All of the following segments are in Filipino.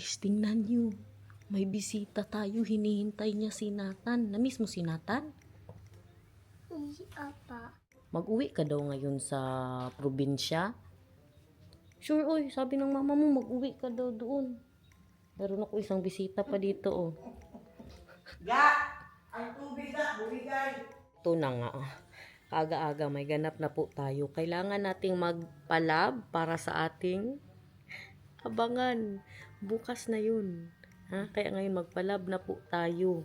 Guys, tingnan nyo. May bisita tayo. Hinihintay niya si Nathan. Na-miss mo si Nathan? Apa. Mag-uwi ka daw ngayon sa probinsya? Sure, oy. Sabi ng mama mo, mag-uwi ka daw doon. Meron ako isang bisita pa dito, oh. Ga! Ang tubig na, bumigay! Ito na nga. Aga-aga, may ganap na po tayo. Kailangan nating magpalab para sa ating abangan. Bukas na yun. Ha? Kaya ngayon magpalab na po tayo.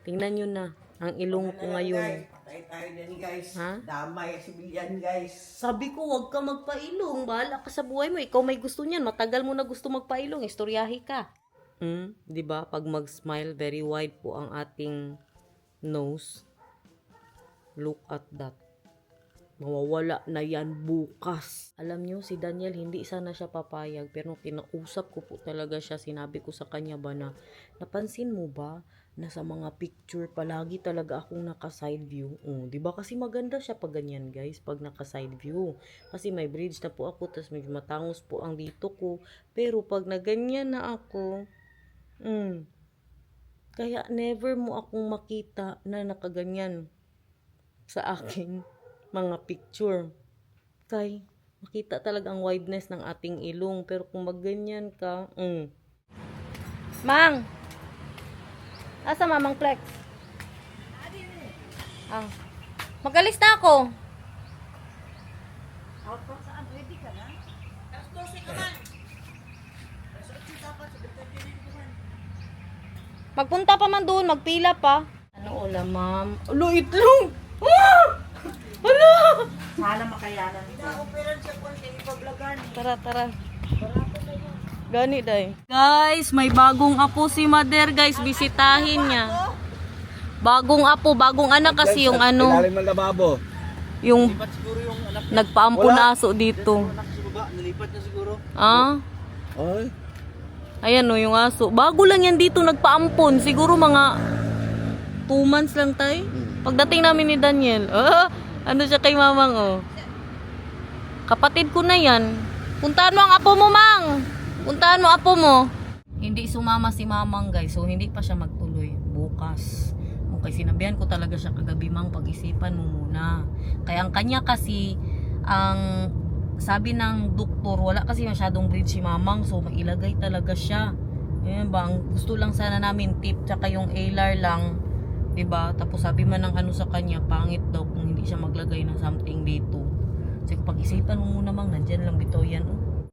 Tingnan nyo na ang ilong ko ngayon. Patay tayo na ni guys. Ha? Damay ang sibilyan guys. Sabi ko, wag ka magpailong. Bahala ka sa buhay mo. Ikaw may gusto niyan. Matagal mo na gusto magpailong. Istoryahe ka. Diba? Pag mag-smile, very wide po ang ating nose. Look at that. Mawawala na yan bukas. Alam nyo, si Daniel, hindi sana siya papayag. Pero nung kinausap ko po talaga siya, sinabi ko sa kanya ba na, napansin mo ba na sa mga picture, palagi talaga akong naka-side view. Diba? Kasi maganda siya pag ganyan, guys, pag naka-side view. Kasi may bridge na po ako, tas medyo matangos po ang dito ko. Pero pag naganyan na ako, kaya never mo akong makita na nakaganyan sa aking mga picture. Kay makita talaga ang wideness ng ating ilong. Pero kung magganyan ka, Mang! Asa Mamang Flex? Magalis na ako. Saan? Ready ka na? Alas 12 ka man. Alas 8 dapat sa Magpunta pa man doon, magpila pa. Ano ulam, ma'am? Ulo, itlog! Hala! Sana makayanan. Ina-operan siya kung hindi pablagan. Tara. Gani, day. Guys, may bagong apo si Mother, guys. Bisitahin niya. Bagong apo, bagong anak kasi yung ano. Ilalim ng lababo. Yung Lipat siguro yung anak nagpaampunaso dito. anak sa baba. Nalipat na siguro. Ay. Ayan o, yung aso. Bago lang yan dito nagpaampon. Siguro mga 2 months lang tayo. Pagdating namin ni Daniel. Ano siya kay mamang oh. Kapatid ko na yan. Puntahan mo ang apo mo, Mang. Puntahan mo apo mo. Hindi sumama si mamang, guys. So hindi pa siya magtuloy. Bukas. Okay, sinabihan ko talaga siya kagabi, Mang. Pag-isipan mo muna. Kaya ang kanya kasi, ang sabi ng doktor, wala kasi masyadong breed si mamang. So mailagay talaga siya. Ayan ba? Ang gusto lang sana namin tip. Tsaka yung ALAR lang. Diba? Tapos sabi man ng ano sa kanya, pangit daw kung hindi siya maglagay ng something dito. Kasi pag-isipan mo muna, Mang, nandyan lang bitaw yan.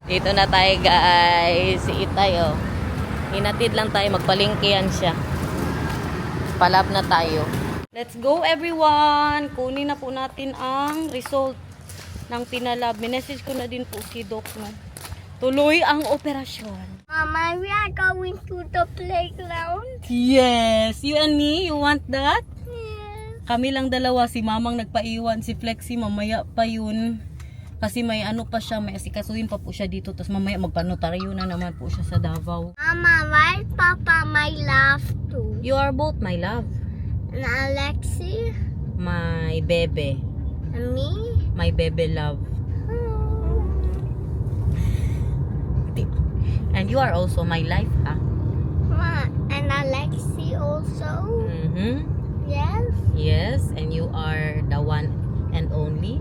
Dito na tayo, guys. Si Itay, oh. Hinatid lang tayo, magpalingkihan siya. Palab na tayo. Let's go, everyone! Kunin na po natin ang result ng pinalab. Minessage ko na din po si Doc, no? Tuloy ang operasyon. Mama, we are going to the playground. Yes! You and me, you want that? Yes. Kami lang dalawa, si Mamang nagpaiwan, si Flexi mamaya pa yun. Kasi may ano pa siya, may asikasuhin pa po siya dito. Tapos mamaya magpanotaryo na naman po siya sa Davao. Mama, why is Papa my love too? You are both my love. And Alexi? My bebe. And me? My bebe love. And you are also my life, ha? Ma, and Alexi also? Yes? Yes, and you are the one and only.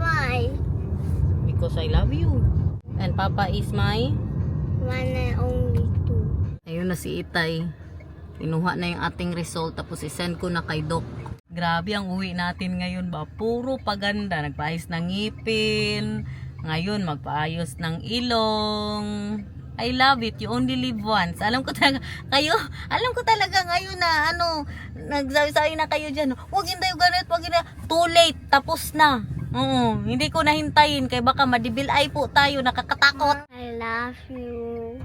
Why? Because I love you. And Papa is my... One and only two. Ayun na si Itay. Kinuha na yung ating result. Tapos isend ko na kay Doc. Grabe ang uwi natin ngayon ba? Puro paganda. Nagpaayos ng ngipin. Ngayon magpaayos ng ilong. I love it. You only live once. Alam ko talaga ngayon na nagsabi-sabi na kayo dyan. Huwag hindi yung ganit, huwag hindi. Too late. Tapos na. Hindi ko nahintayin. Kaya baka madibilay po tayo. Nakakatakot. I love you.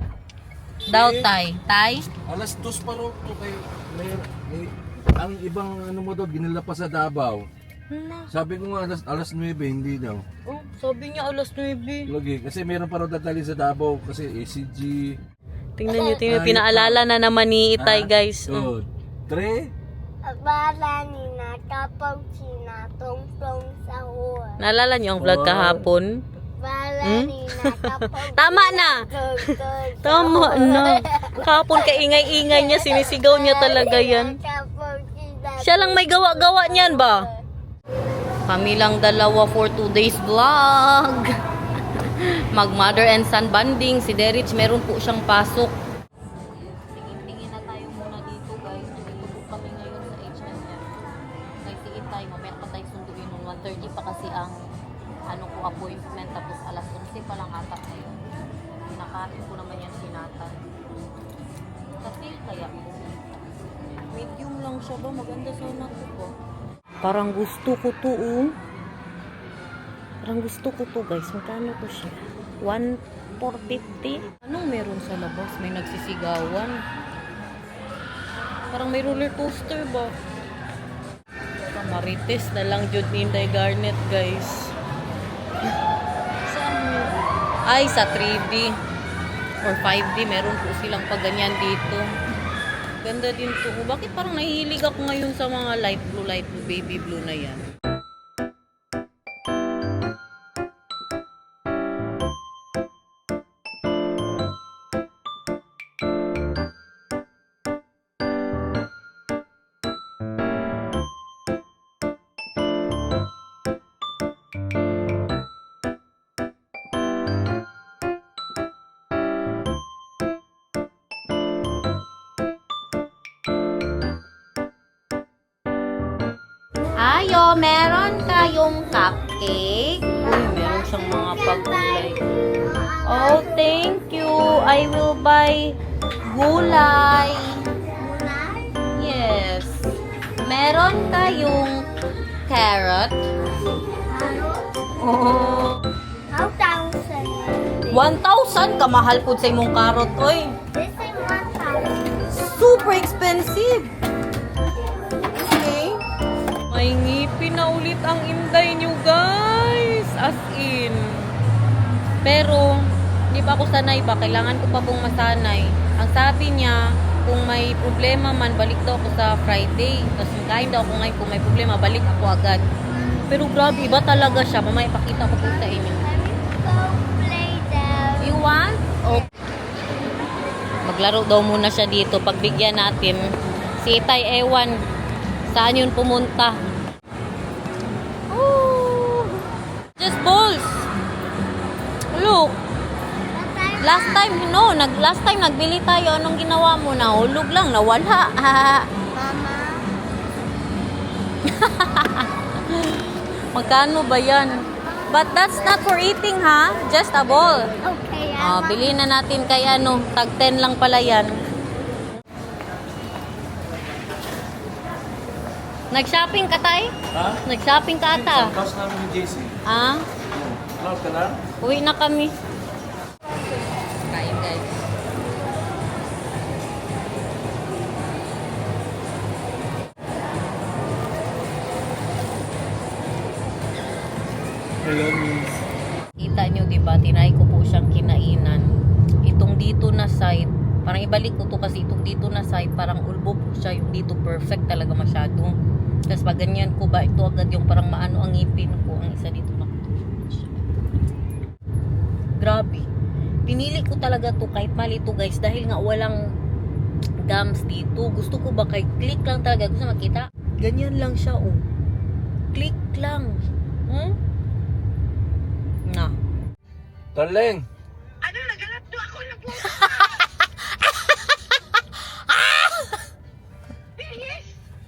Daw, Tay. Tay? Alas 2 pa ro to kay may ang ibang ano mo daw ginila pa sa Davao. Sabi ko nga alas 9 hindi daw. Oh, sabi niya alas 9. Lagi kasi meron pa raw dadali sa Davao kasi ACG. Tingnan niyo, pinaalala na naman ni Itay, guys. 2, 3. Bala ni nakapag sinatong sa hor. Naalala niyo ang vlog kahapon? Bala Balanina. Tama na. Tama na. Kapon kaingay-ingay niya, sinisigaw niya talaga yan. Siya lang may gawa-gawa niyan ba? Kami lang dalawa for 2 days vlog. Mag mother and son bonding. Si Derich meron po siyang pasok. Tingin-tingin na tayo muna dito guys. Nandito po kami ngayon sa H&M. Kay si Itay, mamaya pa tayo sunduin nung 1:30 pa kasi ang appointment. Tapos alas 11 pa lang ata ngayon. Pinakain ko naman yan sinatan. Kasi kaya medium lang siya ba? Maganda sana ko ba? Parang gusto ko to Parang gusto ko to guys. Magkano to siya? 1,450? Anong meron sa labas? May nagsisigawan. Parang may roller coaster ba? Marites na lang Jud ni Inday Garnet guys. Saan yun? Ay, sa 3D or 5D meron po silang pagganyan dito. Ganda din to. Bakit parang nahihilig ako ngayon sa mga light blue, baby blue na yan? Ayo, meron kayong cupcake? Uy, meron siyang mga pagulay. Oh, thank you. I will buy gulay. Yes. Meron kayong carrot? Oh. 1,000? Kamahal po sa imong carrot, oy. This is 1,000. Super expensive. Okay. May ngipin na ulit ang Inday nyo, guys. As in. Pero, hindi pa ako sanay ba? Kailangan ko pa pong masanay. Ang sabi niya, kung may problema man, balik daw ako sa Friday. Tapos kain daw ako ngayon, kung may problema, balik ako agad. Pero grabe, iba talaga siya. Mamaya ipakita ko po sa inyo. Go play there. You want? Oh. Maglaro daw muna siya dito. Pagbigyan natin, si Itay ewan, saan yun pumunta? Oh, just balls. Look. Last time nagbili tayo. Anong ginawa mo? Nahulog lang, nawala. Mama. Magkano ba yan? But that's not for eating, ha? Just a ball. Okay, Bili na natin kay tag 10 lang pala yan. Nag-shopping ka, Tay? Ha? Nag-shopping ka ata? Tapos namin ni JC. Ah? Loud ka na? Uwi na kami. Kain, guys. Hello, miss. Kita nyo, diba? Tinry ko po siyang kinainan. Itong dito na side, parang ibalik ko to kasi itong dito na side, parang ulbo po siya. Yung dito perfect talaga masyado. Tapos pag ganyan ko ba, ito agad yung parang maano ang ngipin ko. Ang isa dito na. Grabe. Pinili ko talaga to kahit mali to guys. Dahil nga walang gums dito. Gusto ko ba kay click lang talaga. Gusto makita? Ganyan lang siya oh. Click lang. Na. Darling. Ano, naghanap to ako na po.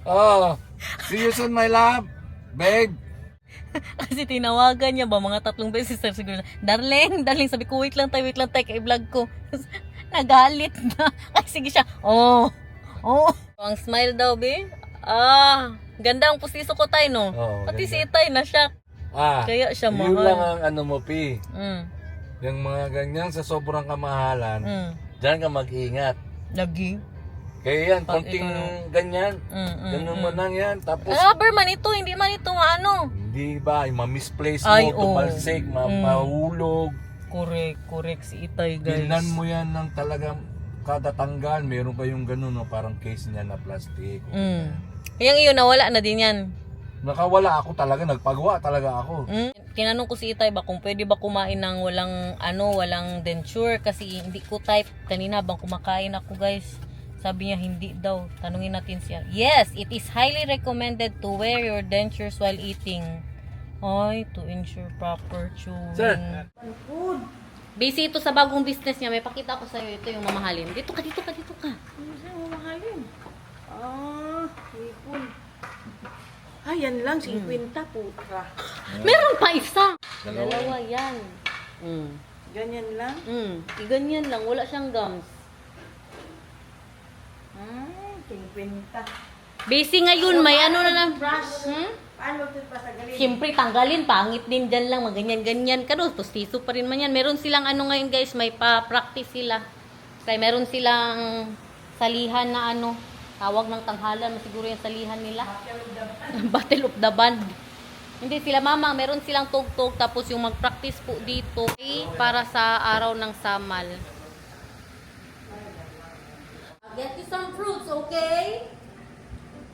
Oh, see you soon, my love. Babe. Kasi tinawagan niya ba mga 3 beses siguro. Darling, sabi ko wait lang tayo kay vlog ko. Nagalit na. Ay sige siya. Oh. Ang smile daw be. Ganda ang pustiso ko tayo no. Oo, Pati ganda. si Itay na siya. Kaya siya Yun lang mahal. ang mo, Pi. Yung mga ganyan sa sobrang kamahalan, dyan ka mag-ingat. Lagi. Kaya yan, Pag konting ito- ganyan, ganun mo lang yan. Tapos, Rubber man ito, hindi man ito ano. hindi ba, ma-misplace Ay, mo, oo. tumalsik, mahulog. Correct si Itay guys. Tingnan mo yan ng talagang kada tanggal, meron kayong ganun, no, parang case niya na plastic. Kaya iyon, nawala na din yan. Nakawala ako talaga, nagpagawa talaga ako. Tinanong ko si Itay ba kung pwede ba kumain ng walang denture kasi hindi ko type. Kanina bang kumakain ako guys. Sabi niya hindi daw. Tanungin natin siya. Yes, it is highly recommended to wear your dentures while eating. Ay, to ensure proper chewing. Sir. Busy ito sa bagong business niya. May pakita ko sa'yo. Ito yung mamahalin. Dito ka. Ano sa'yo mamahalin? Ipon. Yan lang, 50 putra. Meron pa isa. Dalawa. Dalawa yan. Ganyan lang? Ganyan lang. Wala siyang gums. 50. Busy ngayon. May ano na lang. Brush. Paano ito pasagalin? Siyempre, tanggalin. Pangit din dyan lang. Maganyan-ganyan ka. Pustiso pa rin man yan. Meron silang ano ngayon guys. May pa-practice sila. Kaya meron silang salihan na ano. Tawag ng tanghalan. Siguro yung salihan nila. Battle of the Band. Hindi sila mama. Meron silang tug-tug. Tapos yung mag-practice po dito. Para sa araw ng Samal. Get you some fruits, okay?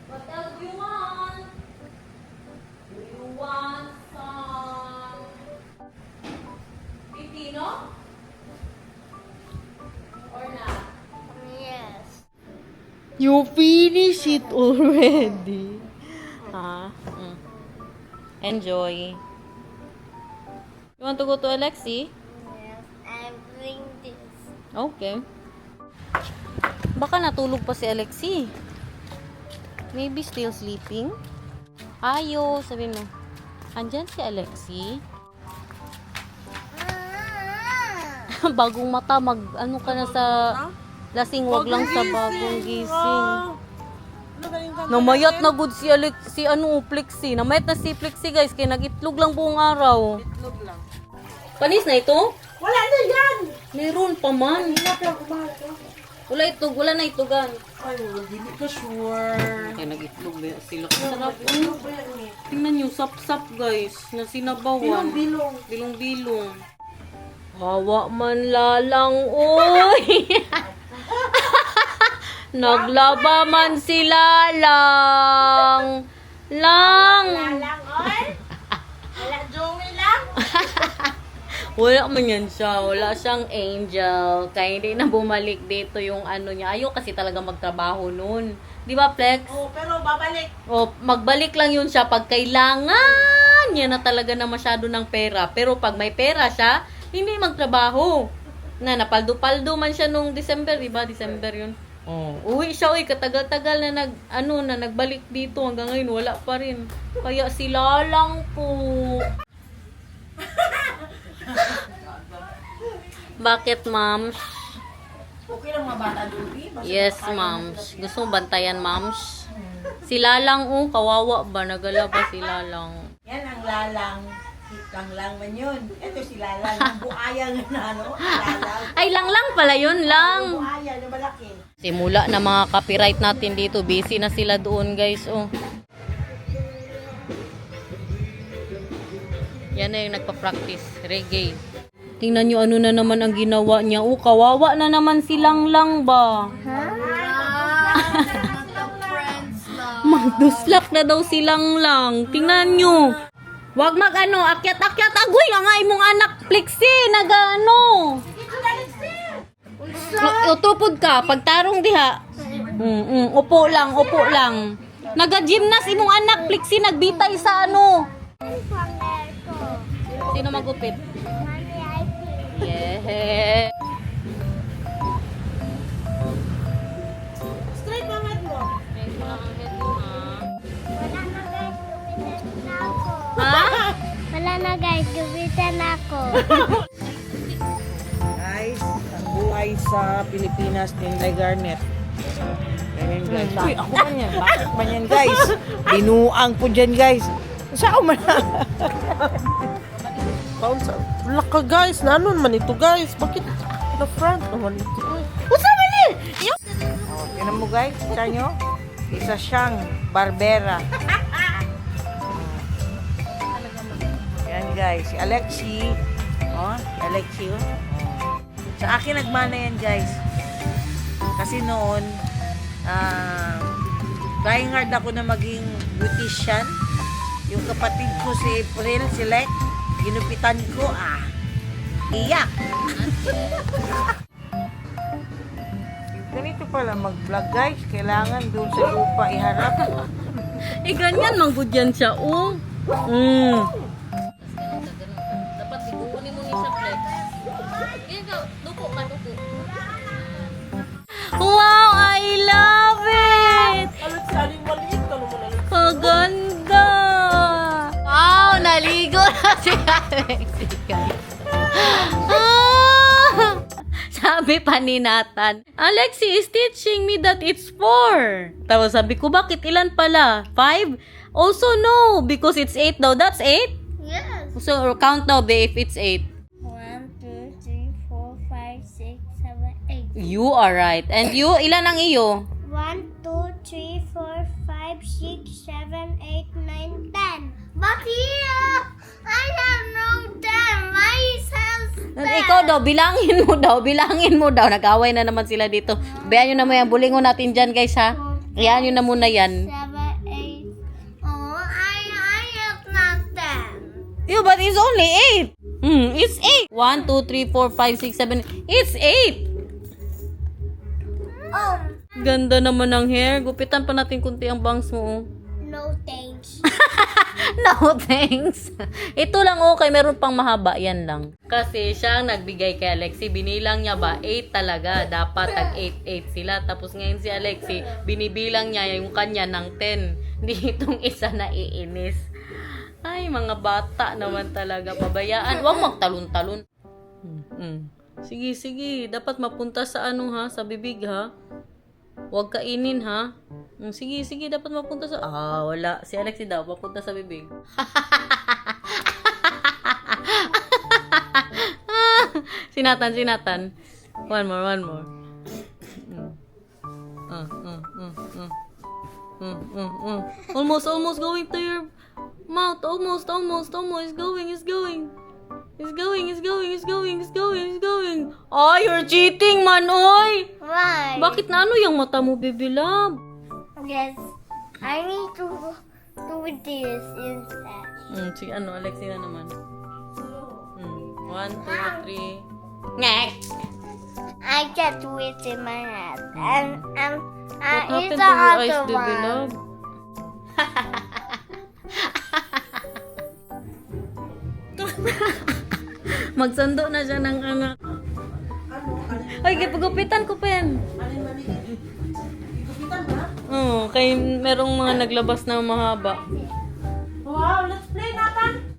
What else do you want? Do you want some pipino? Or not? Yes. You finish it already. Enjoy. You want to go to Alexi? Yes. I'm doing this. Okay. Baka natulog pa si Alexi. Maybe still sleeping. Ayo, sabi mo. Andyan si Alexi. Bagong mata, ano ka na sa lasing, wag lang sa bagong gising. Namayat na good si Alexi, Plexi. Namayat na si Plexi guys, kaya nag-itlog lang buong araw. Itlog lang. Panis na ito? Wala na yan! Meron pa man. Hinap lang kumahat ako. Wala itlog, wala na itugan. Ay, hindi ko sure. Kaya nag-itlog sila. Sarap. Ano ba yan eh? Tingnan nyo, sap-sap guys, na sinabawan. Bilong-bilong. Bilong-bilong. Hawa man lalang, oy! Naglaba man sila lang. Lalang, oy! Wala, Joey lang. Wala man yan siya. Wala siyang angel. Kaya hindi na bumalik dito yung ano niya. Ayaw kasi talaga magtrabaho nun. Di ba, Flex? Pero babalik. O, magbalik lang yun siya pag kailangan niya na talaga na masyado ng pera. Pero pag may pera siya, hindi magtrabaho. Napaldo-paldo man siya nung December, di ba? December yun. Uwi siya, katagal-tagal na nagbalik dito hanggang ngayon wala pa rin. Kaya sila lang po. Bakit, ma'am? Okay lang mabata, Joey. Yes, ma'am. Gusto mo bantayan, ma'am? Sila lang, kawawa ba? Nagalaba sila lang. Yan ang lalang. Lang lang man yun. Ito si lalang. Ang buaya nga na, ano? Lalang. Ay, lang pala yun, lang. Buaya na malaki. Simula na mga copyright natin dito. Busy na sila doon, guys. Yan na yung nagpa-practice. Reggae. Tingnan nyo ano na naman ang ginawa niya. Kawawa na naman silang lang ba? Magduslak na daw silang lang. Tingnan nyo. Wag akyat-akyat. Agoy, ang imong anak, Plexi, nagano. Utupod ka, pagtarong diha. Upo lang. Naga-gymnast imong anak, Plexi, nagbitay sa ano. Sino magupit? Yeah. Straight na head mo. Wala na guys, gubitan ako. Guys, ang buhay sa Pilipinas ni Inday Garnet. Ganyan guys. Uy, ako man yan. Bakit man yan guys? Binuang po dyan guys. Saan man na? Wala ka guys, nanon man ito guys. Bakit na front naman ito? What's up man yun? Oh, tinan mo guys, kita nyo? Isa siyang barbera. Yan guys, si Alexi. Oh, si Alexi. Oh. Sa akin nagmana yan guys. Kasi noon, trying hard ako na maging beautician. Yung kapatid ko si April, si Lex, Ginupitan ko Iyak. Ganito pala mag-vlog guys. Kailangan doon sa lupa iharap. Ganyan, manggudyan siya, Dapat ikukunin mo ni sa flex. Duko ka, duko. Wow, I love it! Alat saling maliit ka naman. Paganda! Wow, naligo na si Alexi, guys. Sabi pa ni Nathan, Alexi is teaching me that it's 4. Tapos sabi ko, bakit ilan pala? 5? Also no, because it's 8 daw. That's 8? Yes. So count daw, be, if it's 8. 1, 2, 3, 4, 5, 6, 7, 8. You are right. And you, ilan ang iyo? 1, 2, 3, 4, 5, 6, 7, 8, 9, 10. But here, I have no 10. Why is Ikaw daw, bilangin mo daw. Nag-away na naman sila dito. Bayan nyo na mo yan. Bulingon natin dyan, guys, ha? Iyan nyo na muna yan. 7, 8. Oh, I have not 10. Yo, but it's only 8. It's 8. 1, 2, 3, 4, 5, 6, 7. It's 8. Oh, Ganda naman ng hair. Gupitan pa natin kunti ang bangs mo. no thanks. No, thanks. Ito lang okay. Meron pang mahaba. Yan lang. Kasi siya ang nagbigay kay Alexi. Binilang niya ba? 8 talaga. Dapat tag 8 sila. Tapos ngayon si Alexi, binibilang niya yung kanya ng 10. Hindi itong isa na iinis. Ay, mga bata naman talaga. Pabayaan. Huwag magtalon-talon. Sige. Dapat mapunta sa sa bibig, ha? Huwag kainin, ha? Sige. Dapat mapunta sa... wala. Si Alexi daw, mapunta sa bibig. Sinatan. One more. Almost going to your mouth. Almost. It's going. Oh, you're cheating, man, oy! Why? Bakit na yung mata mo, baby love? Yes, I need to do this instead. Sige, Alexi na naman. 1, 2, 3. Ngek! I get do it in my head. And What happened it's to the your eyes, other baby one. love? Magsando na siya ng anak. Ay, pagupitan ko, Pen. Oo, kay merong mga naglabas na mahaba. Wow, let's play, Nathan!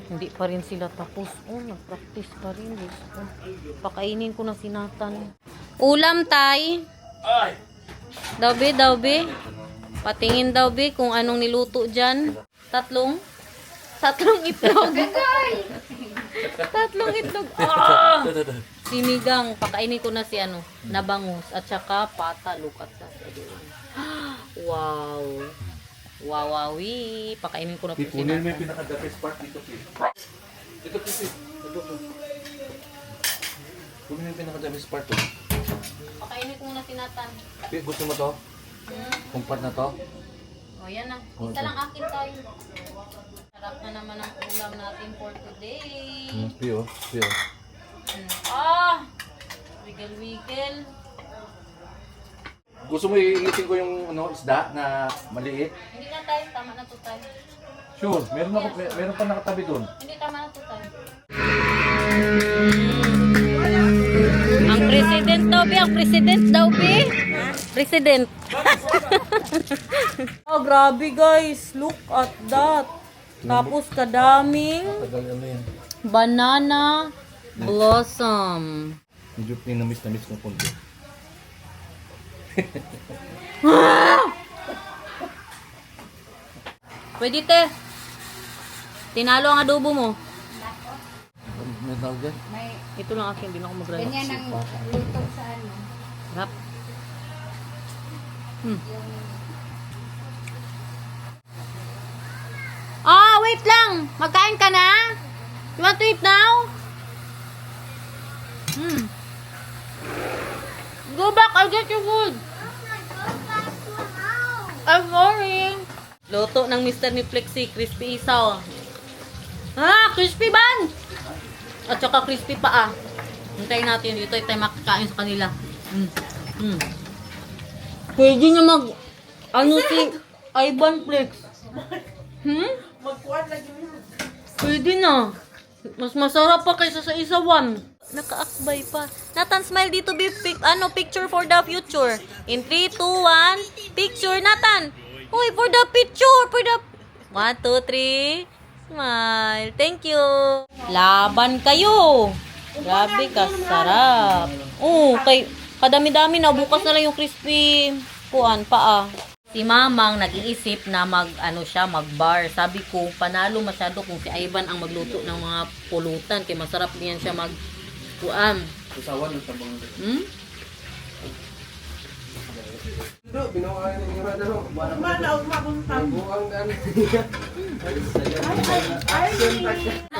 Hindi pa rin sila tapos. Nag-practice pa rin. Pakainin ko na si Nathan. Ulam, tay. Daw, be. Patingin daw, be, kung anong niluto dyan. Tatlong itlog. Tatlong itlog. Sinigang. Pakainin ko na si nabangus. At saka pata. Look at that. Wow. Wawawi. Pakainin ko na po si Kunin mo Nathan. yung pinaka-the best part dito, Pip. Ito, Pip. Ito. Kunin mo yung pinaka-the best part, Pakainin ko muna si Nathan. Pip, gusto mo to? Kung part na to? O, yan na. Isa lang akin tayo. Sarap na naman ang ulam natin for today. Pio. Wiggle. Gusto mo iitin ko yung isda na maliit? Hindi na tayo. Tama na to tayo. Sure, meron pa nakatabi doon. Hindi, tama na to tayo. Ang president daw, Bi. President. Grabe, guys. Look at that. Tapos kadaming Tagal yan. banana blossom. Medyo pinamis ng konti. Pwede, te. Tinalo ang adobo mo. May tawag dyan? Ito lang akin, hindi na ako mag-relax. Ganyan ang luto sa Rap. Wait lang. Magkain ka na? You want to eat now? Go back, I'll get your food. I'm sorry. Luto ng Mr. ni Flexi, crispy isaw. Crispy ban! At saka crispy pa ah. Hintayin natin dito. Tayo makakain sa kanila. Pwede niya ano si Ivan Flex? Magkuhan lagi mo. Pwede na. Mas masarap pa kaysa sa isawan. Nakaakbay pa. Nathan, smile dito. Picture for the future. In 3, 2, 1. Picture, Nathan. Uy, for the picture. 1, 2, 3. Smile. Thank you. Laban kayo. Grabe ka, sarap. Kadami-dami na. Bukas na lang yung crispy paa. Si Mamang nag-iisip na mag-bar. Sabi ko, panalo masyado kung si Ivan ang magluto ng mga pulutan. Kaya masarap niyan siya mag-kuan. Usawan ng tabang. So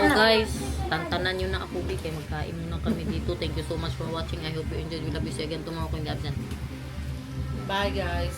guys, tantanan nyo na ako. Kaya magkain muna kami dito. Thank you so much for watching. I hope you enjoyed. We love you. See you again tomorrow. Kung hindi absent. Bye guys.